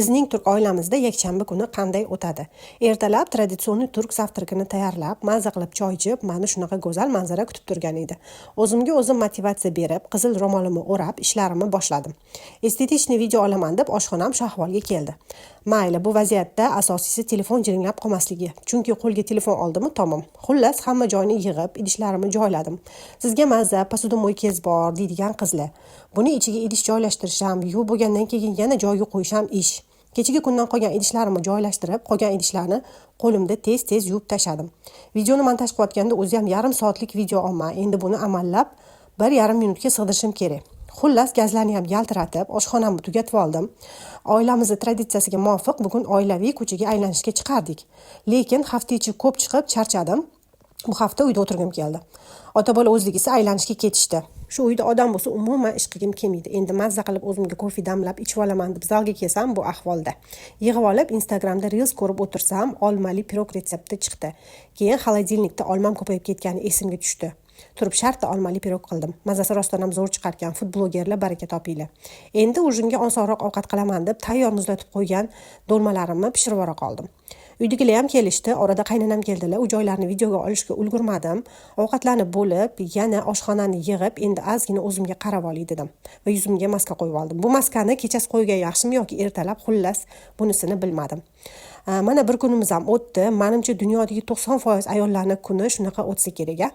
Bizning turk oilamizda yakshanba kuni qanday o'tadi? Ertalab traditsion turk zavtragini tayyorlab, maza qilib choy ichib, mana shunaqa go'zal manzara kutib turgan edi. O'zimga o'zim motivatsiya berib, qizil ro'molimni o'rab, ishlarimni boshladim. Estetichni video olaman deb oshxonam shu ahvolga keldi. Mayli, bu vaziyatda asosiysi telefon jiringlab qolmasligi. Chunki qo'lga telefon oldimmi, tamom. Xullas, hamma joyni yig'ib, idishlarimni joyladim. Sizga maza, posudomoykangiz bor deydigan qizlar. Buni ichiga idish joylashtirisham, yuvib bo'lgandan keyin yana joyiga qo'yisham ish. Kechagi kundan qolgan idishlarimni joylashtirib, qolgan idishlarni qo'limda tez yuvib tashladim. Videoni montaj qilayotganda o'zi ham yarim soatlik video olman. Endi buni amallab 1,5 minutga sig'dirishim kerak. Xullas, gazlarni ham yaltiratib, oshxonamni tugatib oldim. Oilamiz traditsiyasiga muvofiq bugun oilaviy ko'chaga aylanishga chiqardik. Lekin hafta ichi ko'p chiqib charchadim. Bu hafta uyda o'tirgim keldi. Ota-bola o'zligisi aylanishga ketishdi. Shu uyda odam bo'lsa umuman ish qilgim kelmaydi. Endi mazza qilib o'zimga kofe damlab ichib olaman deb zalga kelsam bu ahvolda. Yig'ib olib Instagramda reels ko'rib o'tirsam, olmali pirog retsepti chiqdi. Keyin xolodilnikda olmam ko'payib ketgani esimga tushdi. Turib shartta olmali pirog qildim. Mazasi rostdan ham zo'r chiqargan food blogerlar baraka topinglar. Endi o'zimga osonroq ovqat qilaman deb tayyor muzlatib qo'ygan dolmalarimni pishirib o'ra qoldim. Uydagilar ham kelishdi, orada qaynonam keldilar. U joylarni videoga olishga ulgurmadim. Ovqatlarni bo'lib, yana oshxonani yig'ib, endi ozgina o'zimga qarab olay dedim va yuzimga maska qo'yib oldim. Bu maskani kechasi qo'ygan yaxshimi yoki ertalab, xullas, bunisini bilmadim. Mana bir kunimiz ham o'tdi. Menimcha dunyodagi 90% ayollarning kuni shunaqa o'tsa kerak-a.